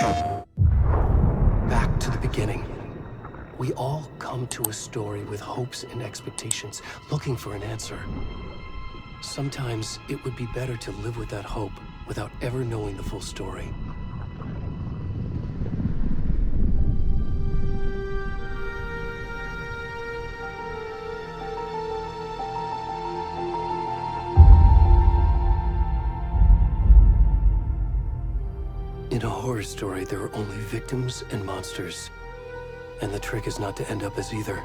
Back to the beginning. We all come to a story with hopes and expectations, looking for an answer. Sometimes it would be better to live with that hope without ever knowing the full story. In a horror story, there are only victims and monsters. And the trick is not to end up as either.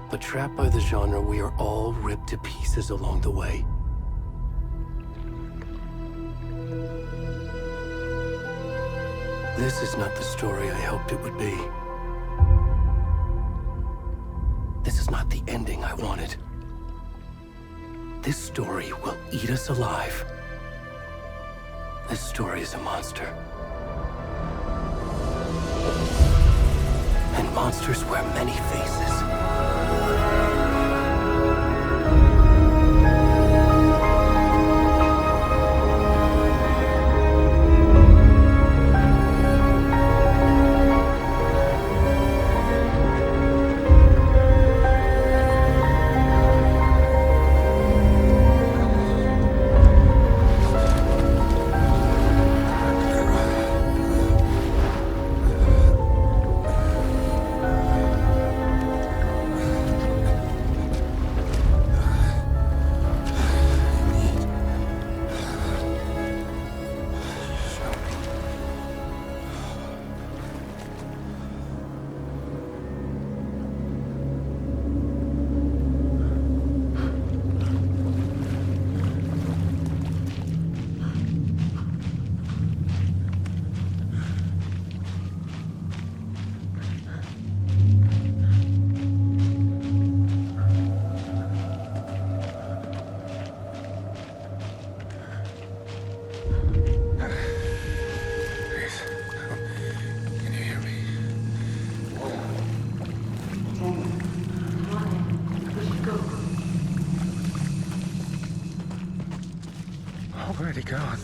But trapped by the genre, we are all ripped to pieces along the way. This is not the story I hoped it would be. This is not the ending I wanted. This story will eat us alive. This story is a monster. And monsters wear many faces. Already gone.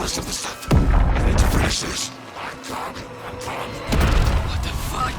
rest of the stuff. I need to finish this. What the fuck?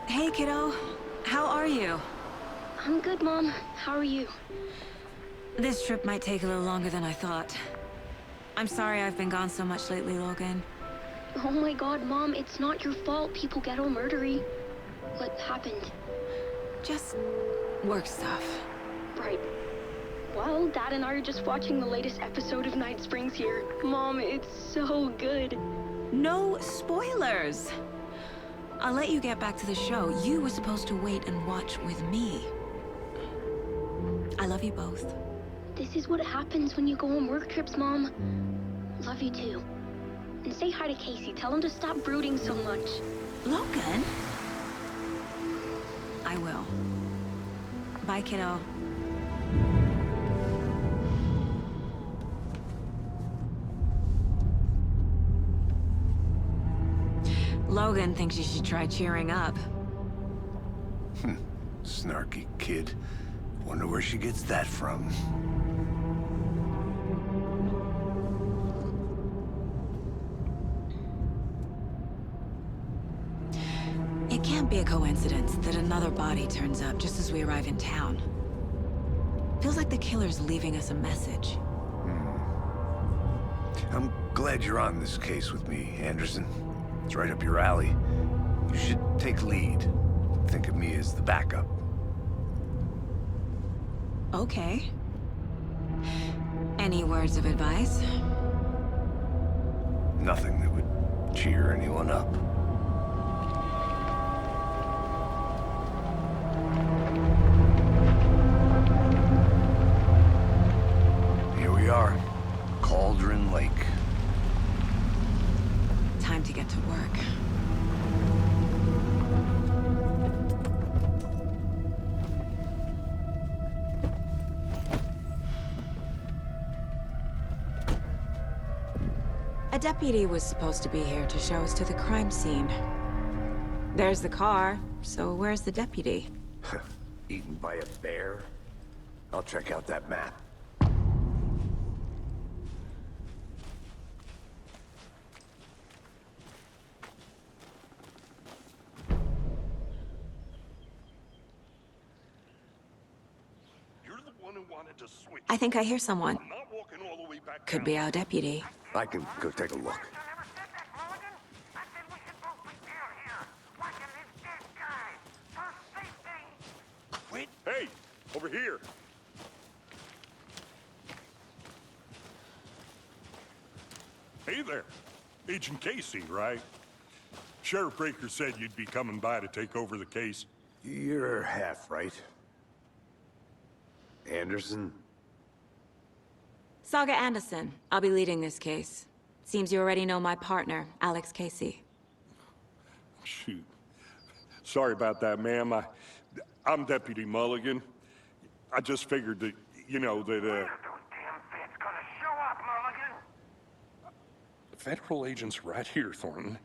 Hey, kiddo. How are you? I'm good, Mom. How are you? This trip might take a little longer than I thought. I'm sorry I've been gone so much lately, Logan. Oh my god, Mom, it's not your fault people get all murdery. What happened? Just work stuff. Right. Well, Dad and I are just watching the latest episode of Night Springs here. Mom, it's so good. No spoilers! I'll let you get back to the show. You were supposed to wait and watch with me. I love you both. This is what happens when you go on work trips, Mom. Love you too. And say hi to Casey. Tell him to stop brooding so much. Logan? I will. Bye, kiddo. Logan thinks you should try cheering up. Snarky kid. Wonder where she gets that from. It can't be a coincidence that another body turns up just as we arrive in town. Feels like the killer's leaving us a message. I'm glad you're on this case with me, Anderson. It's right up your alley. You should take lead. Think of me as the backup. Okay. Any words of advice? Nothing that would cheer anyone up. Here we are. Cauldron Lake. Time to get to work. A deputy was supposed to be here to show us to the crime scene. There's the car, so where's the deputy? Eaten by a bear? I'll check out that map. I think I hear someone. Could be our deputy. I can go take a look. Wait. Hey, over here. Hey there. Agent Casey, right? Sheriff Breaker said you'd be coming by to take over the case. You're half right. Anderson? Saga Anderson. I'll be leading this case. Seems you already know my partner, Alex Casey. Shoot. Sorry about that, ma'am. I'm Deputy Mulligan. I just figured that, you know, that, Federal agent's right here, Thornton.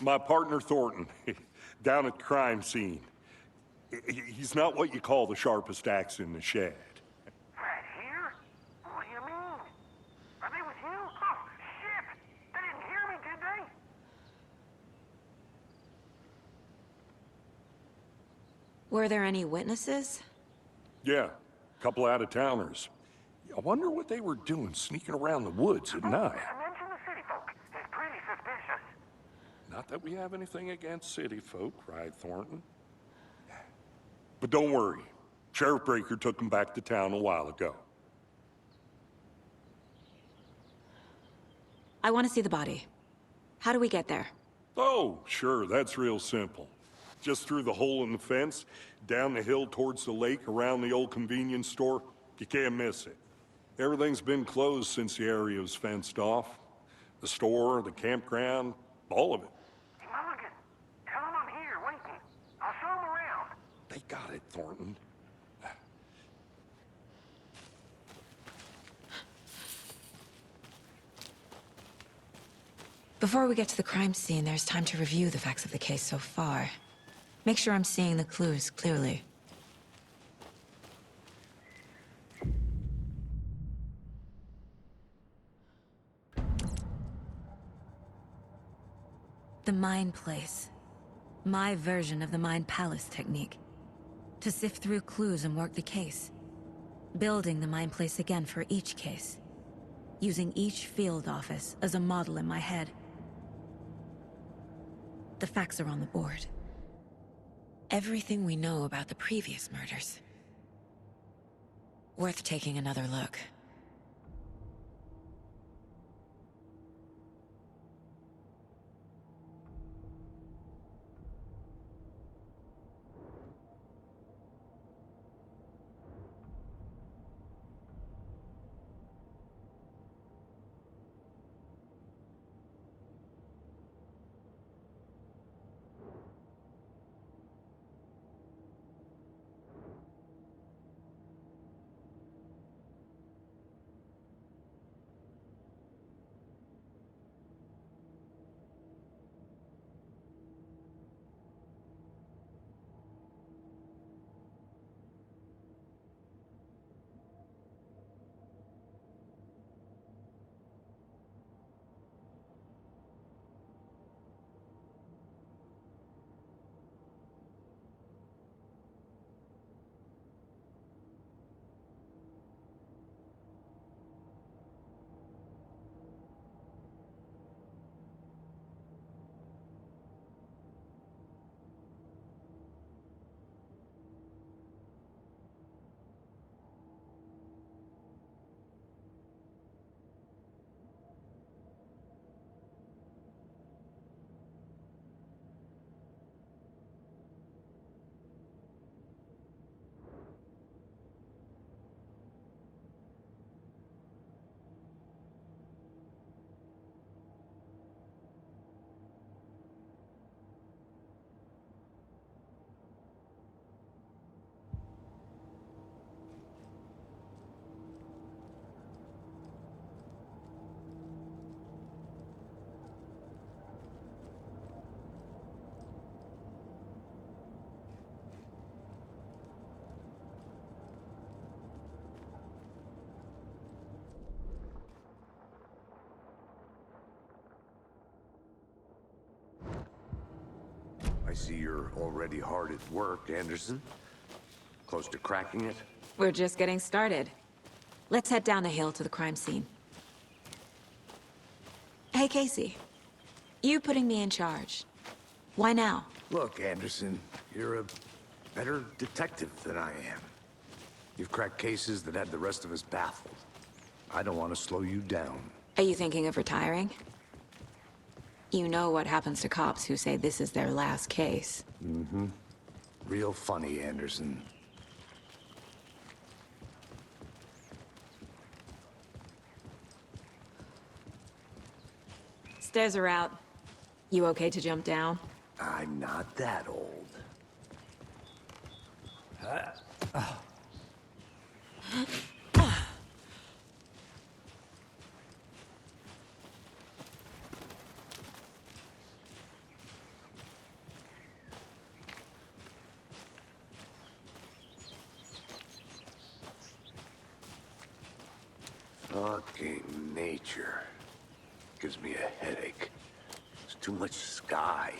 My partner, Thornton, down at the crime scene. He's not what you call the sharpest axe in the shed. Right here? What do you mean? Are they with you? Oh, shit! They didn't hear me, did they? Were there any witnesses? Yeah, a couple out-of-towners. I wonder what they were doing sneaking around the woods at night. Mention the city folk. It's pretty suspicious. Not that we have anything against city folk, cried Thornton. But don't worry. Sheriff Breaker took them back to town a while ago. I want to see the body. How do we get there? Oh, sure, that's real simple. Just through the hole in the fence, down the hill towards the lake, around the old convenience store. You can't miss it. Everything's been closed since the area was fenced off. The store, the campground, all of it. Hey, Mulligan, tell him I'm here waiting. I'll show him around. They got it, Thornton. Before we get to the crime scene, there's time to review the facts of the case so far. Make sure I'm seeing the clues clearly. The Mind Place. My version of the Mind Palace technique. To sift through clues and work the case. Building the Mind Place again for each case. Using each field office as a model in my head. The facts are on the board. Everything we know about the previous murders. Worth taking another look. I see you're already hard at work, Anderson. Close to cracking it? We're just getting started. Let's head down the hill to the crime scene. Hey, Casey. You putting me in charge. Why now? Look, Anderson, you're a better detective than I am. You've cracked cases that had the rest of us baffled. I don't want to slow you down. Are you thinking of retiring? You know what happens to cops who say this is their last case. Mm-hmm. Real funny, Anderson. Stairs are out. You okay to jump down? I'm not that old. Fucking nature. Gives me a headache. There's too much sky.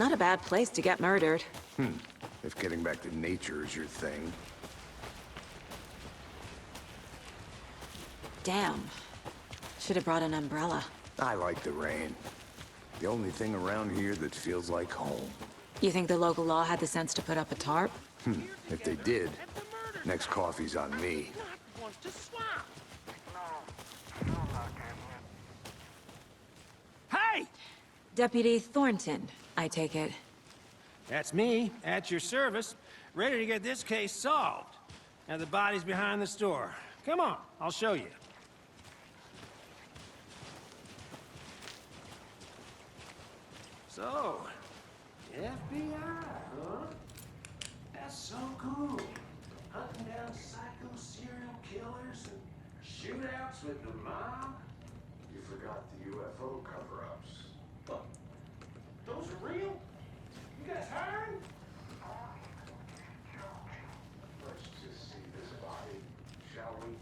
Not a bad place to get murdered. If getting back to nature is your thing. Damn. Should have brought an umbrella. I like the rain. The only thing around here that feels like home. You think the local law had the sense to put up a tarp? If they did, next coffee's on me. Wants to swap. No, I'm not getting it. Hey! Deputy Thornton, I take it. That's me, at your service, ready to get this case solved. Now the body's behind the store. Come on, I'll show you. So, FBI, huh? That's so cool. Hunting down psycho serial killers and shootouts with the mob. You forgot the UFO cover-ups. What? Those are real? You guys hiring? Let's just see this body, shall we?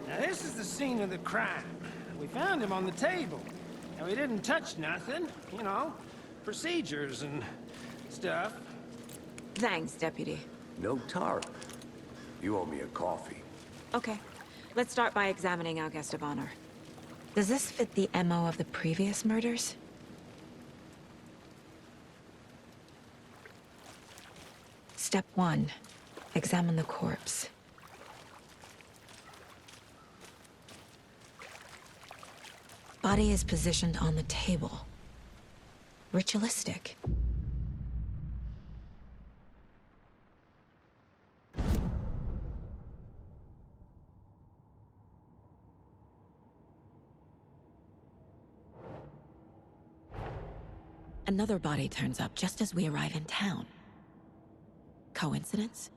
Now this is the scene of the crime. We found him on the table. And we didn't touch nothing, you know, procedures and stuff. Thanks, Deputy. No tarp. You owe me a coffee. Okay. Let's start by examining our guest of honor. Does this fit the MO of the previous murders? Step 1. Examine the corpse. Body is positioned on the table. Ritualistic. Another body turns up just as we arrive in town. Coincidence?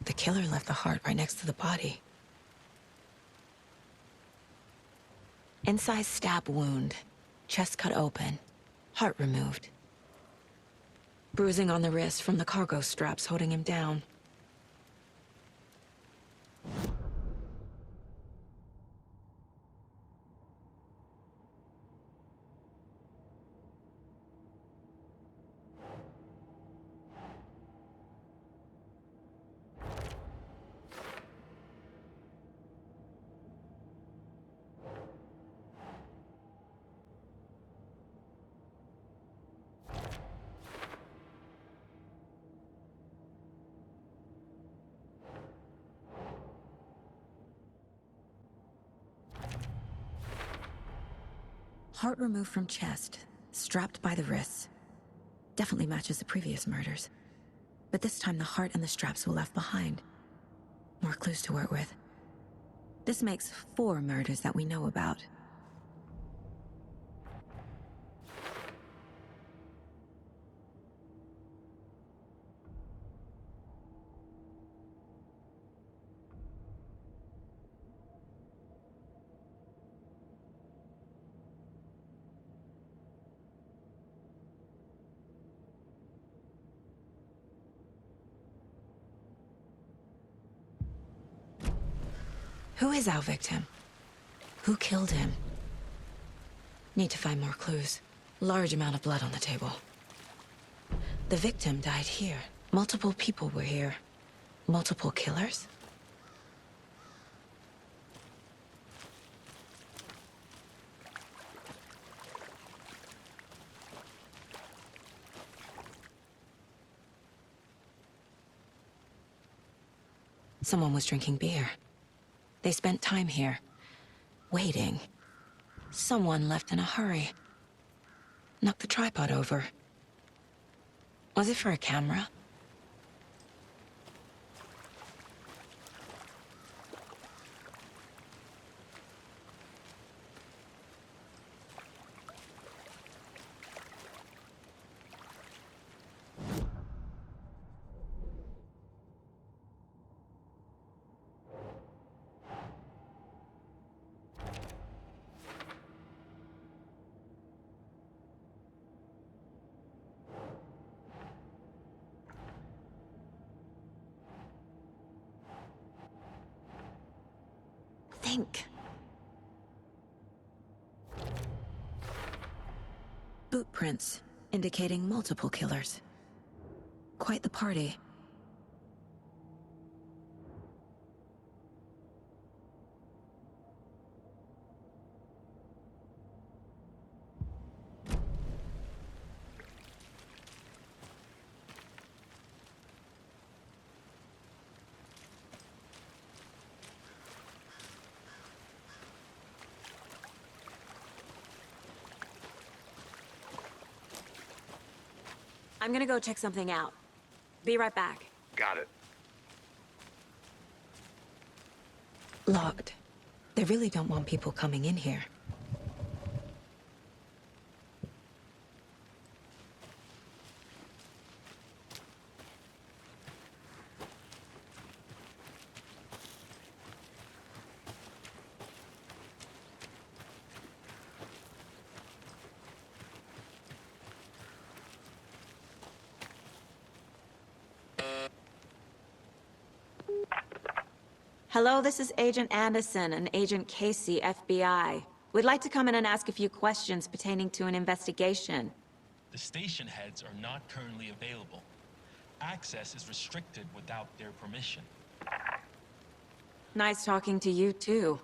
The killer left the heart right next to the body. Incised stab wound, chest cut open, heart removed. Bruising on the wrist from the cargo straps holding him down. Heart removed from chest, strapped by the wrists. Definitely matches the previous murders. But this time the heart and the straps were left behind. More clues to work with. This makes 4 murders that we know about. Who is our victim? Who killed him? Need to find more clues. Large amount of blood on the table. The victim died here. Multiple people were here. Multiple killers? Someone was drinking beer. They spent time here, waiting. Someone left in a hurry. Knocked the tripod over. Was it for a camera? Think. Boot prints, indicating multiple killers. Quite the party. I'm gonna go check something out. Be right back. Got it. Locked. They really don't want people coming in here. Hello, this is Agent Anderson and Agent Casey, FBI. We'd like to come in and ask a few questions pertaining to an investigation. The station heads are not currently available. Access is restricted without their permission. Nice talking to you, too.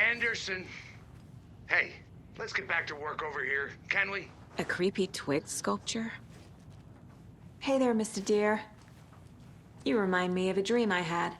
Anderson. Hey, let's get back to work over here, can we? A creepy twig sculpture? Hey there, Mr. Deer. You remind me of a dream I had.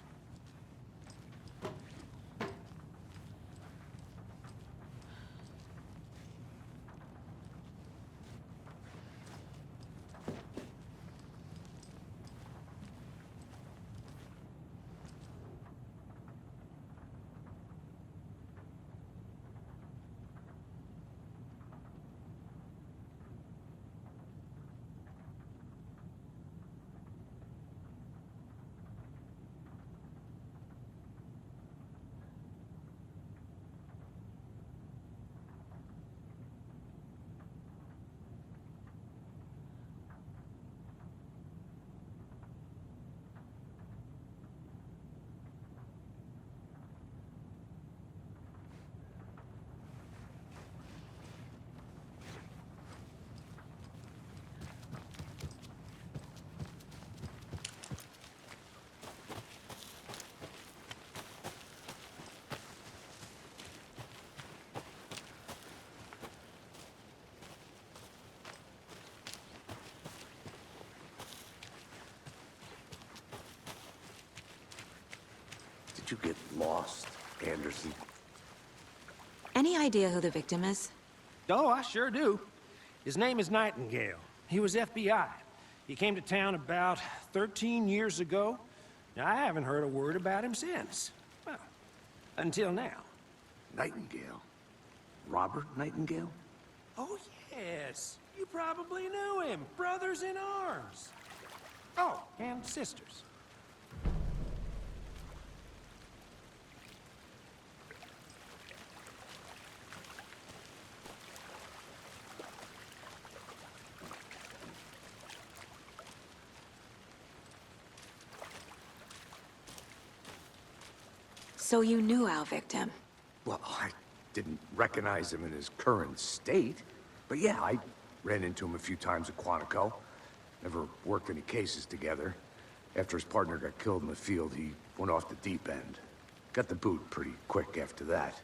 How'd you get lost, Anderson? Any idea who the victim is? Oh, I sure do. His name is Nightingale. He was FBI. He came to town about 13 years ago. Now, I haven't heard a word about him since. Well, until now. Nightingale? Robert Nightingale? Oh, yes. You probably knew him. Brothers in arms. Oh, and sisters. So you knew our victim? Well, I didn't recognize him in his current state. But yeah, I ran into him a few times at Quantico. Never worked any cases together. After his partner got killed in the field, he went off the deep end. Got the boot pretty quick after that.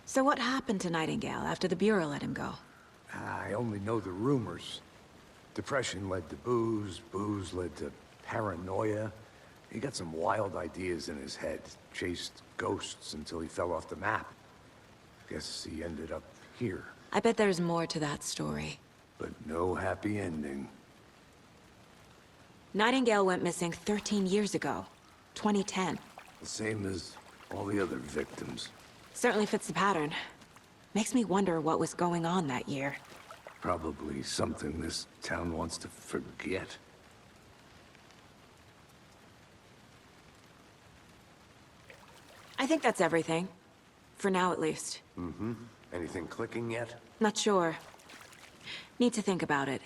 So what happened to Nightingale after the Bureau let him go? I only know the rumors. Depression led to booze, booze led to paranoia. He got some wild ideas in his head, chased ghosts until he fell off the map. Guess he ended up here. I bet there's more to that story. But no happy ending. Nightingale went missing 13 years ago, 2010. The same as all the other victims. Certainly fits the pattern. Makes me wonder what was going on that year. Probably something this town wants to forget. I think that's everything. For now, at least. Mm-hmm. Anything clicking yet? Not sure. Need to think about it.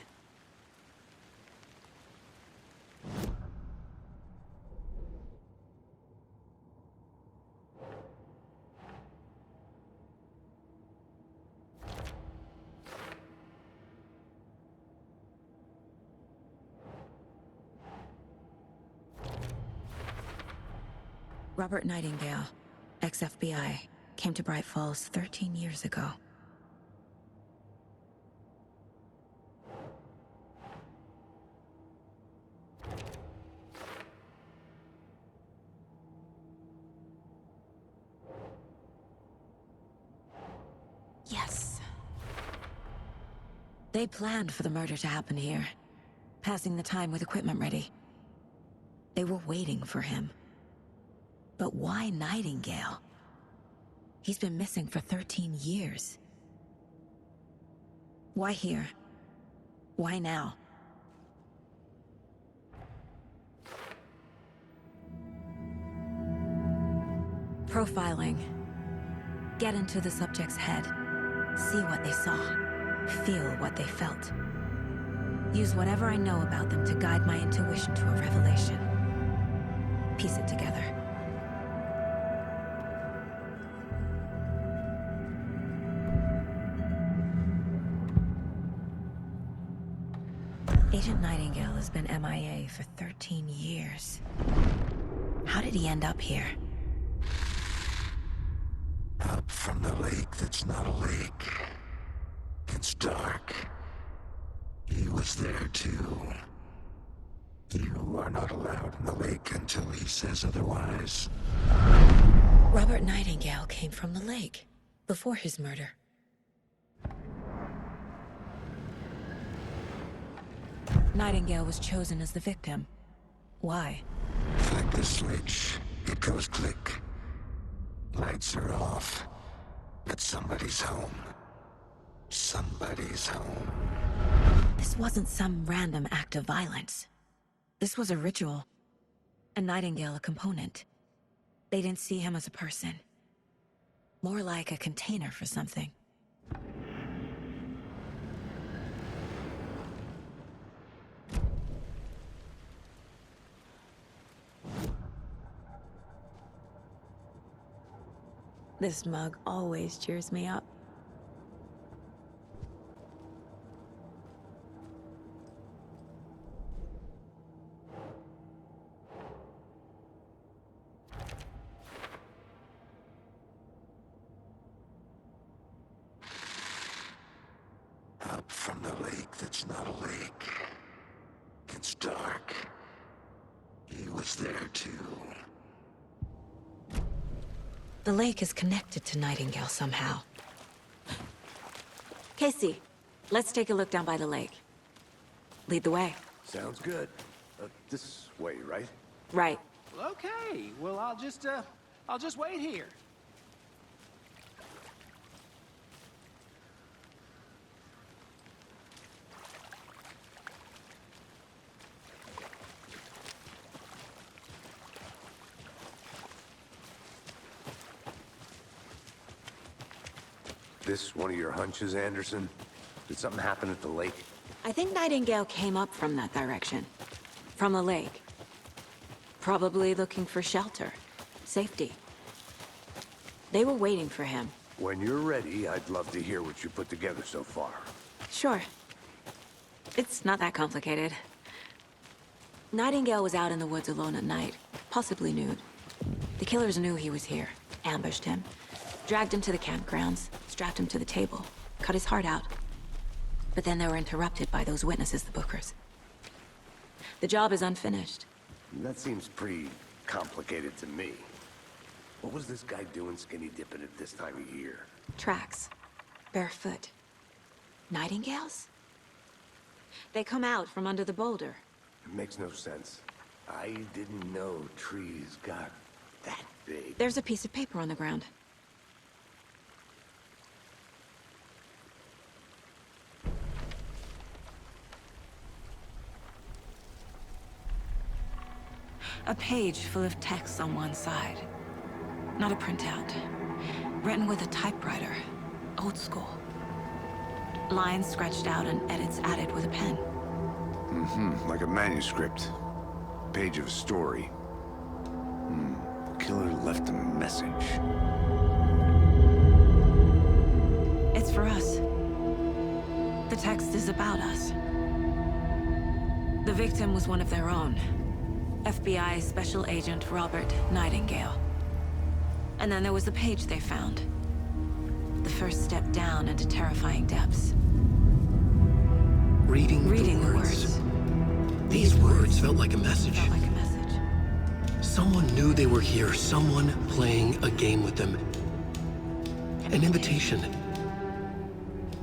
Robert Nightingale, ex-FBI, came to Bright Falls 13 years ago. Yes. They planned for the murder to happen here, passing the time with equipment ready. They were waiting for him. But why Nightingale? He's been missing for 13 years. Why here? Why now? Profiling. Get into the subject's head. See what they saw. Feel what they felt. Use whatever I know about them to guide my intuition to a revelation. Piece it together. Agent Nightingale has been MIA for 13 years. How did he end up here? Up from the lake that's not a lake. It's dark. He was there too. You are not allowed in the lake until he says otherwise. Robert Nightingale came from the lake, before his murder. Nightingale was chosen as the victim. Why? Flick the switch, it goes click. Lights are off, but somebody's home. Somebody's home. This wasn't some random act of violence. This was a ritual. And Nightingale a component. They didn't see him as a person. More like a container for something. This mug always cheers me up. Up from the lake that's not a lake. It's dark. was there too. The lake is connected to Nightingale somehow. Casey, let's take a look down by the lake. Lead the way. Sounds good. This way, right? Right. Okay, well, I'll just wait here. This one of your hunches, Anderson? Did something happen at the lake? I think Nightingale came up from that direction. From the lake. Probably looking for shelter. Safety. They were waiting for him. When you're ready, I'd love to hear what you put together so far. Sure. It's not that complicated. Nightingale was out in the woods alone at night, possibly nude. The killers knew he was here, ambushed him, dragged him to the campgrounds, strapped him to the table, cut his heart out. But then they were interrupted by those witnesses, the Bookers. The job is unfinished. That seems pretty complicated to me. What was this guy doing skinny dipping at this time of year? Tracks. Barefoot. Nightingales? They come out from under the boulder. It makes no sense. I didn't know trees got that big. There's a piece of paper on the ground. A page full of text on one side. Not a printout. Written with a typewriter. Old school. Lines scratched out and edits added with a pen. Like a manuscript. Page of a story. Killer left a message. It's for us. The text is about us. The victim was one of their own. FBI Special Agent Robert Nightingale. And then there was the page they found. The first step down into terrifying depths. Reading the words. These words felt like a message. Someone knew they were here, someone playing a game with them. An invitation.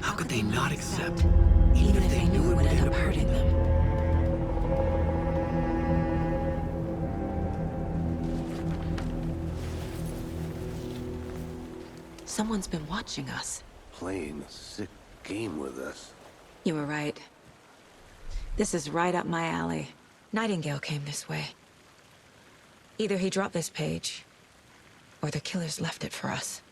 How could they not accept, even if they knew it would end up hurting them? Someone's been watching us. Playing a sick game with us. You were right. This is right up my alley. Nightingale came this way. Either he dropped this page, or the killers left it for us.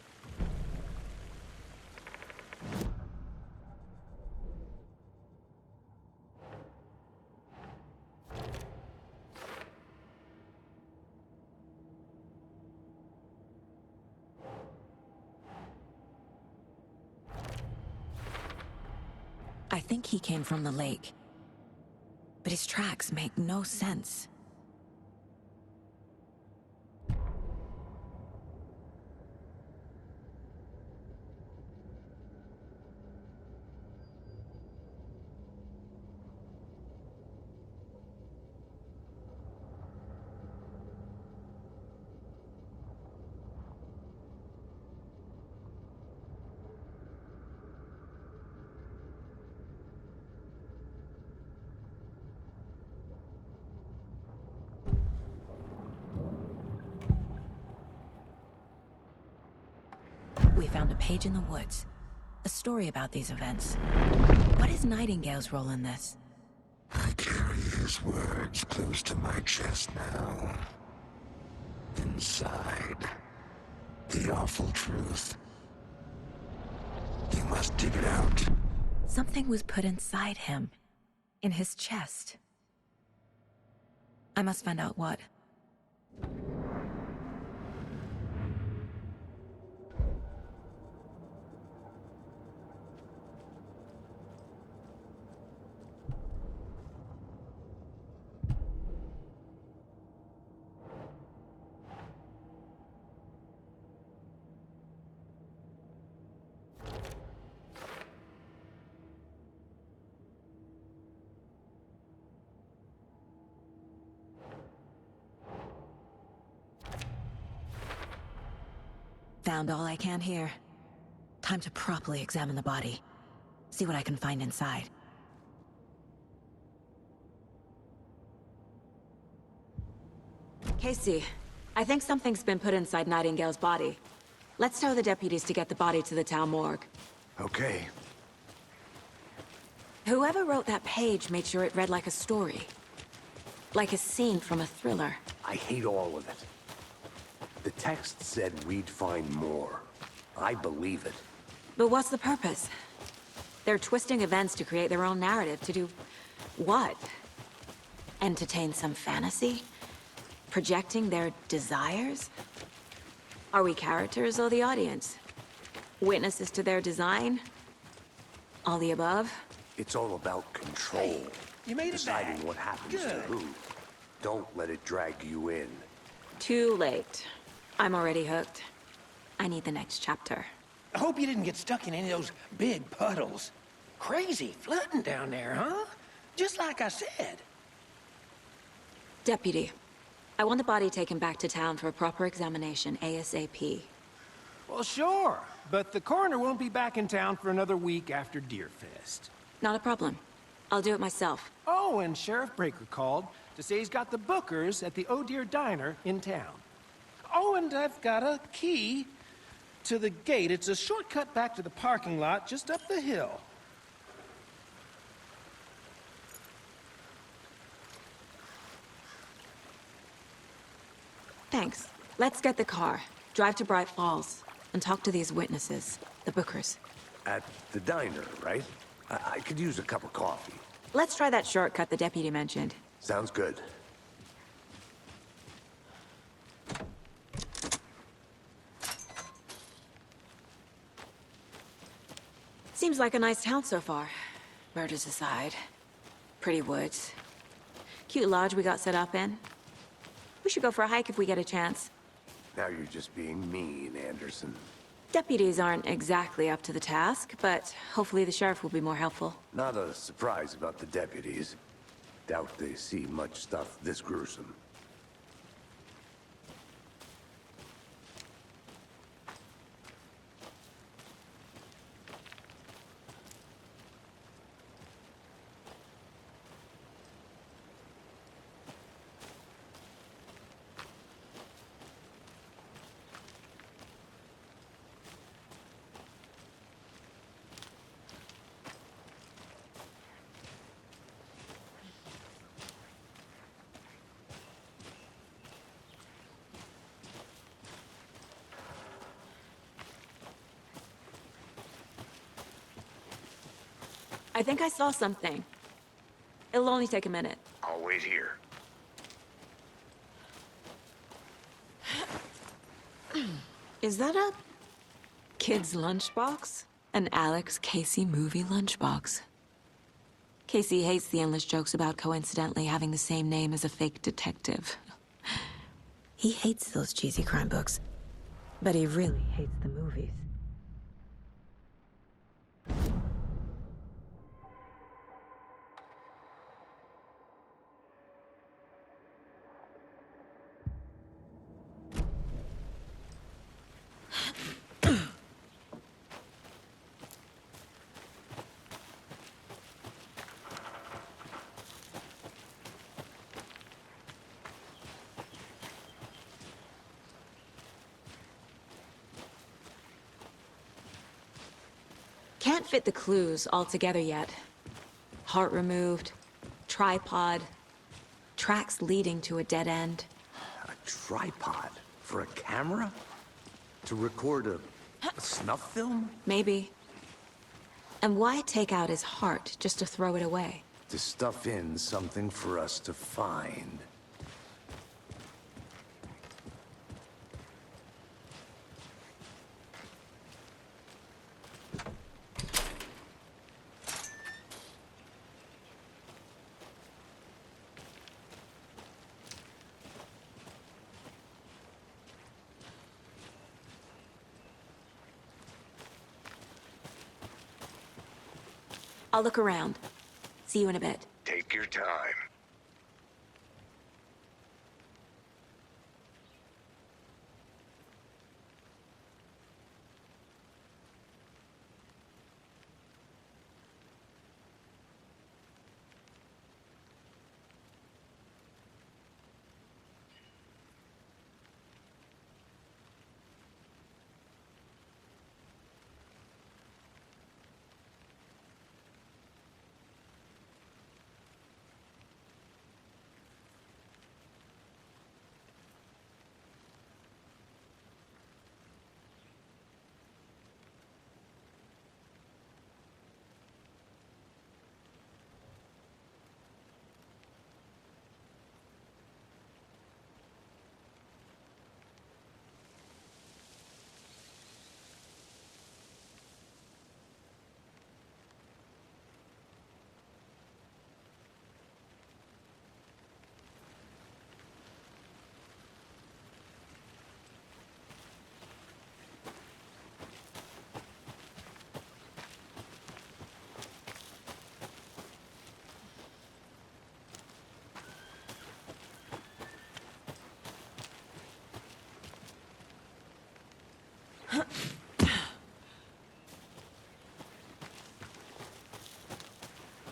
I think he came from the lake. But his tracks make no sense. We found a page in the woods. A story about these events. What is Nightingale's role in this? I carry his words close to my chest now. Inside, the awful truth. You must dig it out. Something was put inside him. In his chest. I must find out what. Found all I can here. Time to properly examine the body. See what I can find inside. Casey, I think something's been put inside Nightingale's body. Let's tell the deputies to get the body to the town morgue. Okay. Whoever wrote that page made sure it read like a story. Like a scene from a thriller. I hate all of it. The text said we'd find more. I believe it. But what's the purpose? They're twisting events to create their own narrative to do... what? Entertain some fantasy? Projecting their desires? Are we characters or the audience? Witnesses to their design? All the above? It's all about control. Hey, you made it deciding back. what happens Good. to who. Don't let it drag you in. Too late. I'm already hooked. I need the next chapter. I hope you didn't get stuck in any of those big puddles. Crazy flooding down there, huh? Just like I said. Deputy, I want the body taken back to town for a proper examination ASAP. Well, sure. But the coroner won't be back in town for another week after Deerfest. Not a problem. I'll do it myself. Oh, and Sheriff Breaker called to say he's got the bookers at the Oh Dear Diner in town. Oh, and I've got a key to the gate. It's a shortcut back to the parking lot just up the hill. Thanks. Let's get the car, drive to Bright Falls, and talk to these witnesses, the bookers. At the diner, right? I could use a cup of coffee. Let's try that shortcut the deputy mentioned. Sounds good. Seems like a nice town so far. Murders aside. Pretty woods. Cute lodge we got set up in. We should go for a hike if we get a chance. Now you're just being mean, Anderson. Deputies aren't exactly up to the task, but hopefully the sheriff will be more helpful. Not a surprise about the deputies. Doubt they see much stuff this gruesome. I think I saw something. It'll only take a minute. I'll wait here. Is that a kid's lunchbox? An Alex Casey movie lunchbox. Casey hates the endless jokes about coincidentally having the same name as a fake detective. He hates those cheesy crime books, but he really hates the movies. Can't fit the clues all together yet. Heart removed, tripod, tracks leading to a dead end. A tripod? For a camera? To record a snuff film? Maybe. And why take out his heart just to throw it away? To stuff in something for us to find. I'll look around. See you in a bit. Take your time.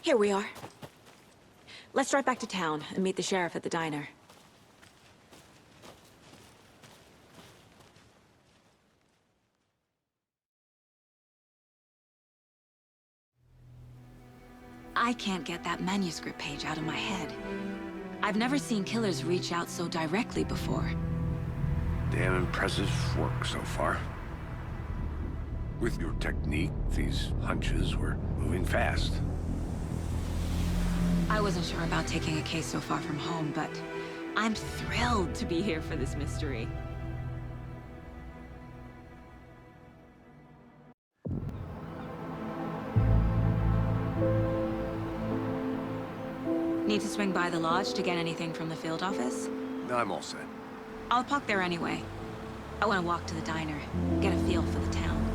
Here we are. Let's drive back to town and meet the sheriff at the diner. I can't get that manuscript page out of my head. I've never seen killers reach out so directly before. Damn impressive work so far. With your technique, these hunches were moving fast. I wasn't sure about taking a case so far from home, but I'm thrilled to be here for this mystery. Need to swing by the lodge to get anything from the field office? No, I'm all set. I'll park there anyway. I want to walk to the diner, get a feel for the town.